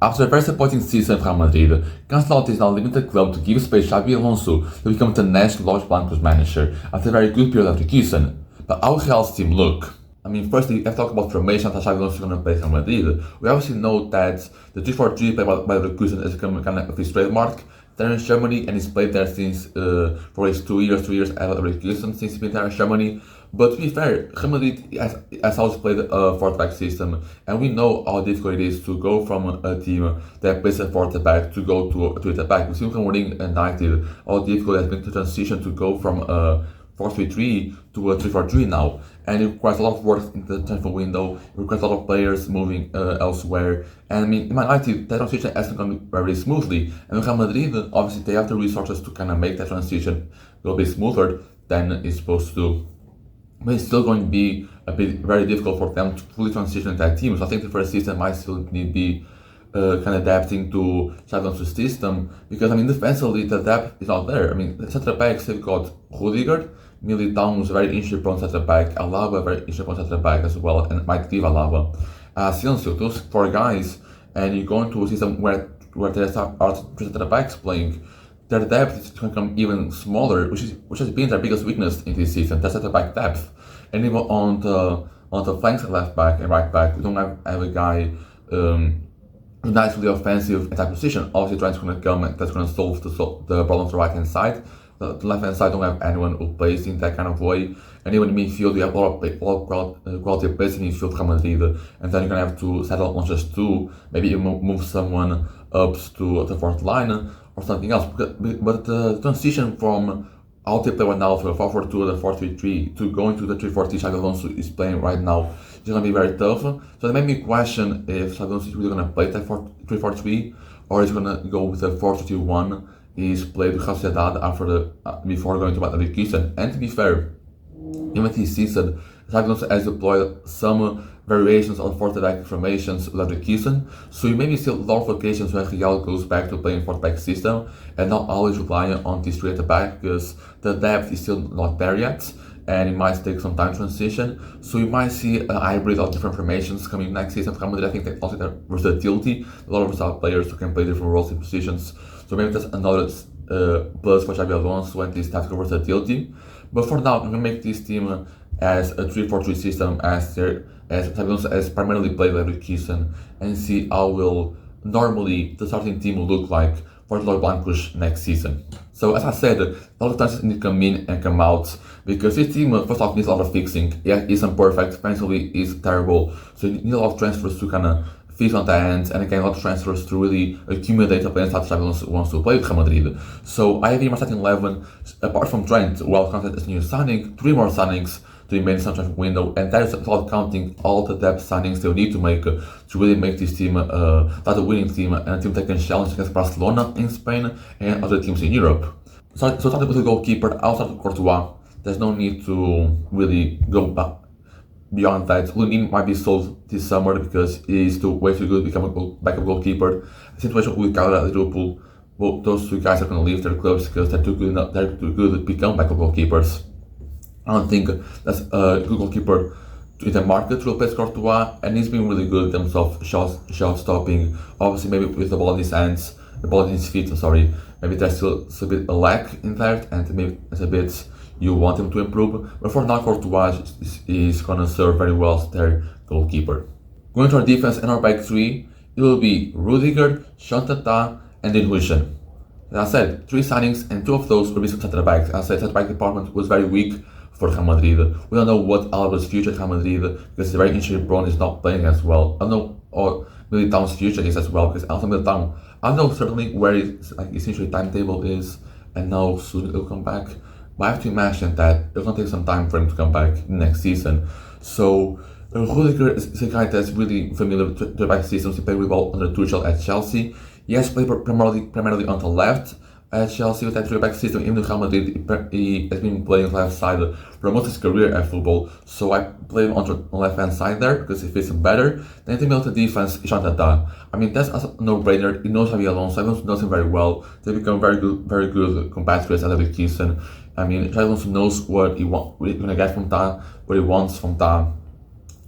After a very disappointing season at Real Madrid, Ancelotti is now leaving the club to give space to Xabi Alonso to become the next Los Blancos manager after a very good period of the season. But how will Real's team look? Firstly, if I talk about formation that Xabi Alonso is going to play Real Madrid, we obviously know that the 3-4-3 played by Leverkusen is becoming kind of his trademark. They're in Germany and he's played there since for his 2 years at Leverkusen since he's been there in Germany. But to be fair, Real Madrid has always played a 4-back system, and we know how difficult it is to go from a team that plays a 4-back to go to a 3-back. We've seen Real Madrid United how difficult it has been to transition to go from a 4-3-3 to a 3-4-3 now, and it requires a lot of work in the transfer window. It requires a lot of players moving elsewhere, and in Man United that transition hasn't gone very smoothly. And Real Madrid, obviously, they have the resources to kind of make that transition go a bit smoother than it's supposed to. But it's still going to be very difficult for them to fully transition that team. So I think the first season might still need to be kind of adapting to Xabi Alonso's system, because defensively the depth is not there. The centre backs, they've got Rudiger, Militão was a very injury-prone centre back, Alaba very injury-prone centre back as well, and might leave Alaba. Asensio, those 4 guys, and you go into a system where there are 3 centre backs playing. Their depth is going to become even smaller, which has been their biggest weakness in this season. That's at the back depth, and even on the flanks, left back and right back, we don't have a guy who's nicely offensive in that position. Obviously, Trent's going to come and that's going to solve the problem on the right hand side. The left hand side don't have anyone who plays in that kind of way. And even in midfield, you have a lot of quality of players in midfield, Real Madrid, and then you're going to have to settle on just 2, maybe even move someone up to the 4th line or something else. But the transition from how they play right now for the 4-4-2 or the 4-3-3 to going to the 3-4-3 Xabi Alonso is playing right now is going to be very tough. So it made me question if Xabi Alonso is really going to play that 3-4-3 or is he going to go with the 4-2-1 he's played with Sociedad before going to Leverkusen. And to be fair, even this season, Xabi Alonso has deployed some variations on 4-back formations with Leverkusen, so you maybe see a lot of occasions when Real goes back to playing 4-back system and not always relying on this 3-back, because the depth is still not there yet and it might take some time to transition. So you might see a hybrid of different formations coming next season. I think that also their versatility, a lot of versatile players who can play different roles and positions. So maybe that's another plus for Xabi Alonso and this tactical versatility. But for now, I'm going to make this team as a 3-4-3 system as Xabi Alonso has primarily played Leverkusen, and see how will normally the starting team will look like for the Los Blancos next season. So as I said, a lot of times need to come in and come out, because this team first off needs a lot of fixing. Yeah, it isn't perfect, defensively is terrible, so you need a lot of transfers to kind of fix on the ends, and again a lot of transfers to really accumulate the players that Xabi Alonso wants to play with Real Madrid. So I have here my starting 11, apart from Trent, who I'll count as a new signing, 3 more signings to the main transfer window, and that is without counting all the depth signings they'll need to make to really make this team not a winning team and a team that can challenge against Barcelona in Spain and other teams in Europe. So starting with the goalkeeper, I'll start with Courtois. There's no need to really go back beyond that. Lunin might be sold this summer because he's still way too good to become a backup goalkeeper. The situation with Gallagher at Liverpool, well, those 2 guys are going to leave their clubs because they're too good to become backup goalkeepers. I don't think that's a good goalkeeper in the market to replace Courtois, and he's been really good in terms of shot stopping. Obviously, maybe with the ball in his hands, the ball in his feet, maybe there's still a bit a lack in that, and maybe it's a bit you want him to improve. But for now, Courtois is going to serve very well as their goalkeeper. Going to our defense and our back 3, it will be Rudiger, Shantata, and then Huijsen. As I said, 3 signings, and 2 of those will be centre backs. As I said, centre back department was very weak for Real Madrid. We don't know what Alba's future at Real Madrid, because he's very injury prone, is not playing as well. I don't know what Militão's future is as well, because also Militão, I know certainly where his injury timetable is and how soon he'll come back. But I have to imagine that it's going to take some time for him to come back next season. So Rudiger is a guy that's really familiar with the back systems. He played really well under Tuchel at Chelsea. He has played primarily on the left at Chelsea with that 3-back system. Even in Real Madrid, he has been playing left side for most of his career at football. So I play him on the left hand side there because it fits him better. Then in the middle of the defense, Shantata. That's a no-brainer. He knows Xabi Alonso. Xabi knows him very well. They become very good compatriots at Leverkusen. Xabi Alonso knows what he's gonna get from that, what he wants from that.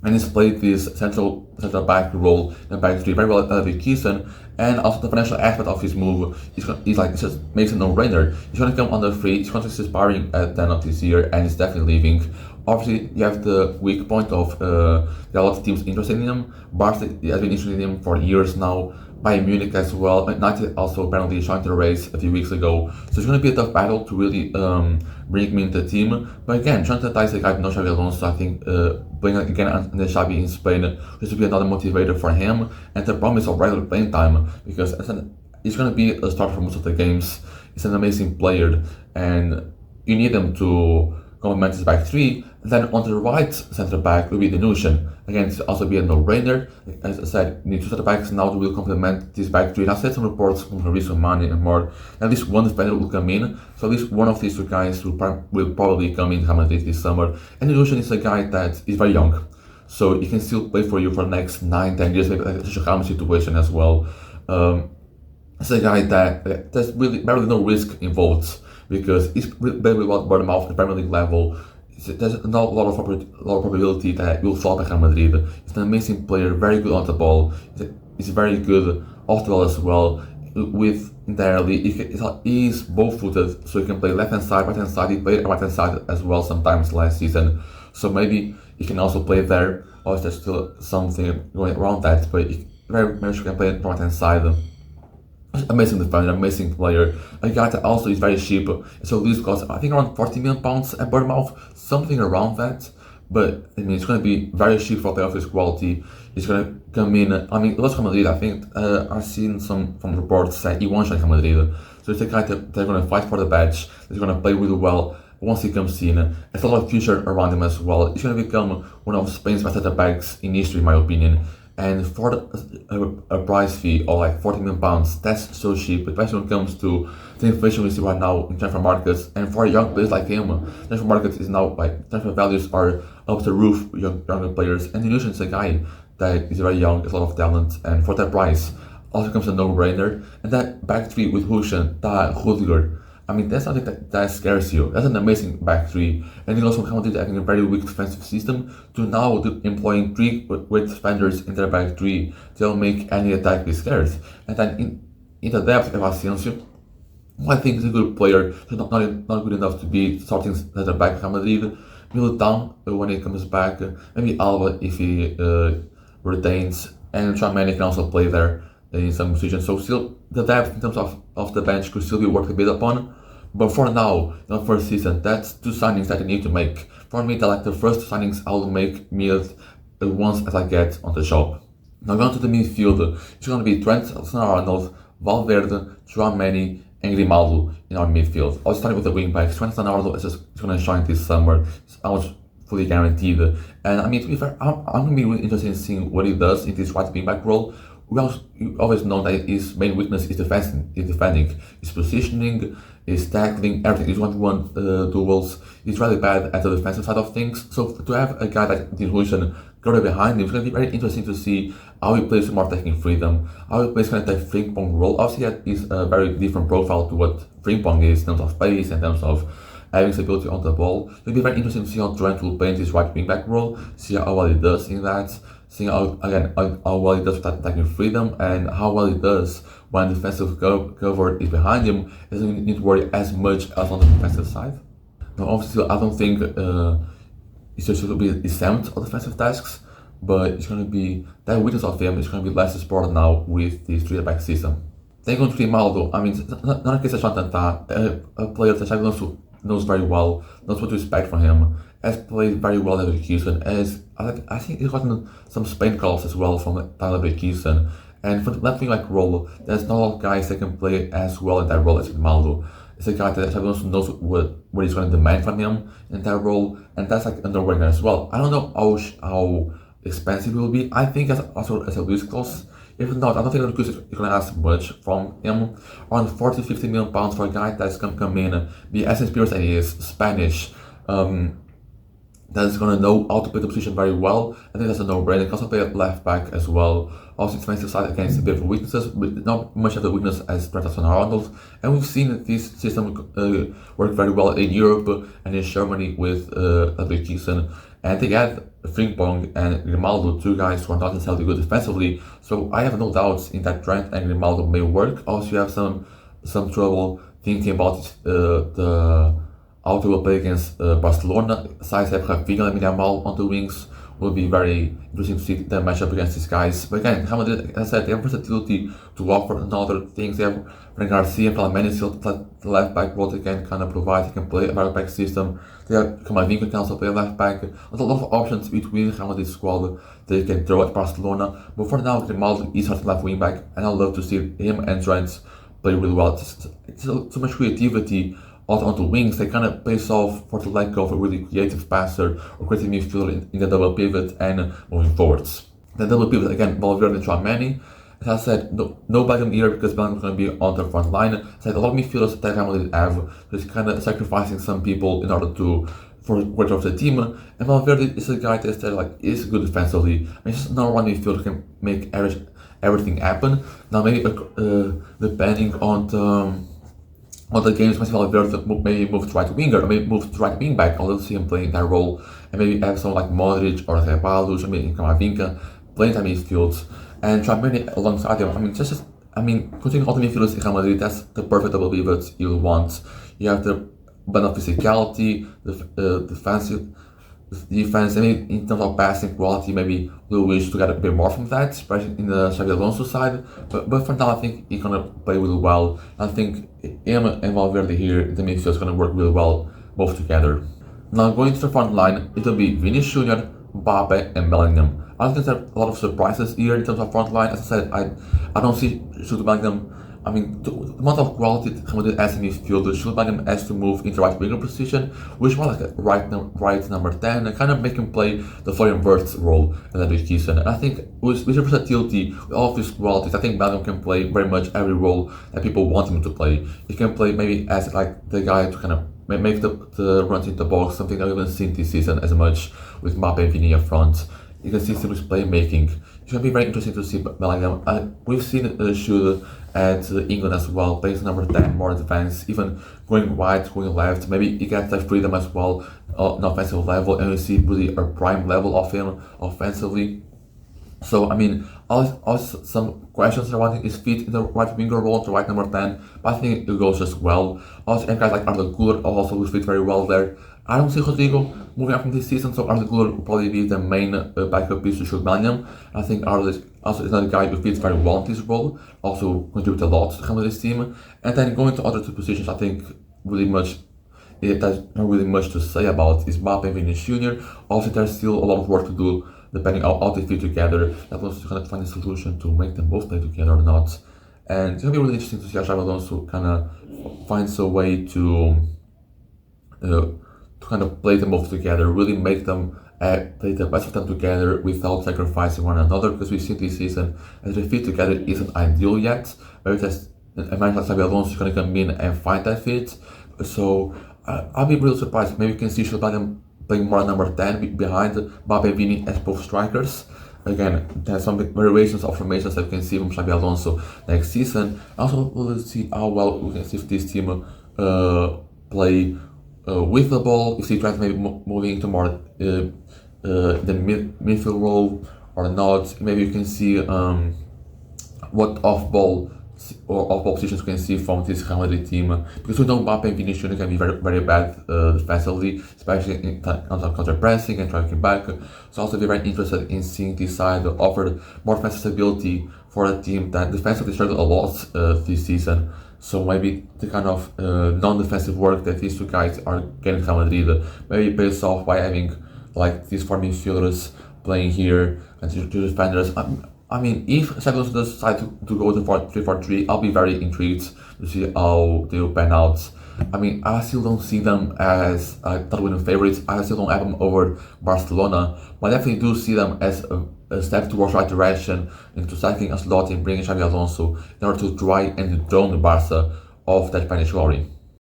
and he's played this central back role in the back three very well at Leverkusen, and also the financial aspect of his move is like, it just makes it no-brainer. He's going to come on the free. His contract is expiring at the end of this year, and he's definitely leaving. Obviously, you have the weak point of there are a lot of teams interested in him. Barca has been interested in him for years now. Bayern Munich as well. United also apparently joined the race a few weeks ago. So it's going to be a tough battle to really bring him into the team. But again, trying to entice a guy no Xabi Alonso, I think playing again under Xabi in Spain this will be another motivator for him, and the promise of regular playing time, because he's going to be a starter for most of the games. He's an amazing player, and you need him to complement his back three. And then on the right centre back will be the Nushin. Again, this will also be a no-brainer. As I said, you need two centre backs now to will complement this back three. And I said some reports from Fabrizio Mane and more. At least one defender will come in. So at least one of these two guys will probably come in Real Madrid this summer. And the Nushin is a guy that is very young, so he can still play for you for the next 9-10 years, maybe like a Shakam situation as well. It's a guy that there's really barely no risk involved, because he's very well bottom off at Premier League level. There's not a lot of probability that he will fall back at Madrid. He's an amazing player, very good on the ball. He's very good off the ball as well. With entirely, he's both-footed, so he can play left-hand side, right-hand side. He played right-hand side as well sometimes last season, so maybe he can also play there. Or there's still something going around that, but he very much can play right-hand side. Amazing defender, amazing player. A guy that also is very cheap. So this costs, I think, around £40 million at Bournemouth, something around that. But I mean, it's going to be very cheap for a player of his quality. He's going to come in. I mean, let's Real Madrid. I think I've seen some reports say he won't join Real Madrid. So it's a guy that they're going to fight for the badge. He's going to play really well once he comes in. There's a lot of future around him as well. He's going to become one of Spain's best centre backs in history, in my opinion. And for a price fee of like £40 million, that's so cheap, especially when it comes to the inflation we see right now in transfer markets. And for a young players like him, transfer markets is now like transfer values are up the roof with younger players. And Illusion is a guy that is very young, has a lot of talent, and for that price, also comes a no-brainer. And that back three with Hushen, Taha, Rudiger, I mean, that's something that scares you. That's an amazing back three. And he also counted having a very weak defensive system to now employing three great defenders in their back three. They'll make any attack be scared. And then in the depth of Asensio, I think he's a good player, he's not good enough to be starting center back Real Madrid. Militão when he comes back, maybe Alba if he retains, and Tchouaméni can also play there in some positions. So still the depth in terms of the bench could still be worked a bit upon. But for now, not for a season, that's two signings that you need to make. For me, they're like the first signings I will make once as I get on the shop. Now going to the midfield, it's going to be Trent Alexander-Arnold, Valverde, Tchouaméni, and Grimaldo in our midfield. I was starting with the wing backs. Trent Alexander-Arnold is just going to shine this summer. It's almost fully guaranteed. And I mean, to be fair, I'm going to be really interested in seeing what he does in this right wing back role. We always know that his main weakness is defending, his positioning, his tackling, everything. He's 1-to-1 duels. He's really bad at the defensive side of things. So to have a guy like Dean Huijsen go behind him, it's going to be very interesting to see how he plays with more attacking freedom, how he plays kind of that Frimpong role. Obviously, he's a very different profile to what Frimpong is in terms of pace, in terms of having stability on the ball. It'll be very interesting to see how Trent will play in this right wing back role, see how well he does in that, seeing how well he does with attacking freedom, and how well he does when defensive cover is behind him. He doesn't need to worry as much as on the defensive side. Now, obviously, I don't think it's just going to be exempt of defensive tasks, but it's going to be that weakness of him is going to be less explored now with this 3-back system. Then going to Grimaldo, I mean, not a case of Shantanta, a player that Xabi Alonso knows very well, knows what to expect from him, has played very well at Leverkusen, I think he's gotten some Spain calls as well from Leverkusen, and for the left wing back role, there's not a lot of guys that can play as well in that role as Grimaldo. It's a guy that Xabi Alonso knows what he's going to demand from him in that role, and that's like underweight as well. I don't know how expensive it will be. I think as a loose clause. If not, I don't think Leverkusen is going to ask much from him. Around 40-50 million pounds for a guy that's going to come in, be as experienced as he is, Spanish, that's going to know how to play the position very well. I think that's a no-brainer. He can also play at left back as well. Also, defensive side against a bit of weaknesses, but not much of the weakness as Trent Alexander-Arnold. And we've seen this system work very well in Europe and in Germany with Leverkusen. And they add Frimpong and Grimaldo, two guys who are not necessarily good defensively. So I have no doubts in that Trent and Grimaldo may work. Also, you have some trouble thinking about the how they will play against Barcelona. Sides have Rafinha and Yamal on the wings. Will be very interesting to see the matchup against these guys. But again, Real Madrid, as I said, they have versatility to offer and other things. They have Fran Garcia and Palmeiras still the left back role they can kind of provide. They can play a right back system. They have Camavinga can also play left back. There's a lot of options between Real Madrid's squad they can throw at Barcelona. But for now, Grimaldo is our left wing back, and I'd love to see him and Trent play really well. It's so much creativity on the wings. They kind of pace off for the lack of a really creative passer or creative midfielder in the double pivot and moving forwards. The double pivot again, Valverde and Tchouaméni. As I said, no Bellingham here because Bellingham is going to be on the front line. As I said, a lot of midfielders that Real Madrid have, just kind of sacrificing some people in order to for the growth of the team. And Valverde is a guy that is good defensively. I mean, it's just not one midfielder who can make everything happen. Now maybe depending on the games, Valverde maybe move to right winger or maybe move to right wing back. I'll see him playing that role and maybe have someone like Modric or Ceballos or maybe Camavinga playing that midfield and Tchouaméni alongside him. Considering all the midfielders in Real Madrid, that's the perfect double pivot you want. You have the blend of physicality, the defense, and in terms of passing quality, maybe we'll wish to get a bit more from that, especially in the Xabi Alonso side. But for now, I think he's gonna play really well. I think him and Valverde here, the midfield is gonna work really well both together. Now going to the front line, it'll be Vinicius Junior, Mbappe, and Bellingham. I think there's a lot of surprises here in terms of front line. As I said, I don't see Jude Bellingham. The amount of quality Real Madrid as a midfielder, Jude Bellingham has to move into right winger position, which was like a right number 10, and kind of make him play the Florian Wirtz role in that season. And I think with his versatility, with all of his qualities, I think Bellingham can play very much every role that people want him to play. He can play maybe as like the guy to kind of make the runs into the box, something that we haven't seen this season as much with Mbappe and Vini up front. You can see his playmaking. It's going to be very interesting to see Bellingham. We've seen Jude at England as well, playing number 10, more advanced, even going right, going left. Maybe he gets that freedom as well on offensive level, and we see really a prime level of him offensively. So, also some questions surrounding his feet in the right winger role, the right number 10, but I think it goes just well. Also, and guys like Arda Güler also will fit very well there. I don't see Rodrigo moving up from this season, so Arda Güler will probably be the main backup piece to Jude Bellingham. I think Arda also is another guy who fits very well in this role, also contributes a lot to this team. And then going to other two positions, I think there's not really much to say about is Mbappe and Vinicius Junior. Also, there's still a lot of work to do depending on how they fit together. That was kind of find a solution to make them both play together or not. And it's gonna be really interesting to see how Xabi Alonso kind of finds a way to kind of play them both together, really make them play the best of them together without sacrificing one another, because we've seen this season as they fit together isn't ideal yet. Maybe that's a man like Xabi Alonso is going to come in and find that fit. So I'll be really surprised. Maybe we can see Bellingham playing more number 10 behind Mbappe and Vini as both strikers. Again, there's some variations of formations that we can see from Xabi Alonso next season. Also, we'll see how well we can see if this team play with the ball, if he tries maybe moving into more the midfield role or not. Maybe you can see what off-ball positions we can see from this Real Madrid team, because we know Mbappe and Vinicius can be very, very bad defensively, especially in counter pressing and tracking back. So also be very interested in seeing this side offer more defensive stability for a team that defensively struggled a lot this season. So maybe the kind of non-defensive work that these two guys are getting Real Madrid maybe pays off by having like these four midfielders playing here and two defenders. If Xabi Alonso does decide to go to 3-4-3, I'll be very intrigued to see how they will pan out. I still don't see them as title winning favorites. I still don't have them over Barcelona, but I definitely do see them as a step towards the right direction into sacking a slot and bringing Xabi Alonso in order to try and dethrone the Barca of that Spanish glory.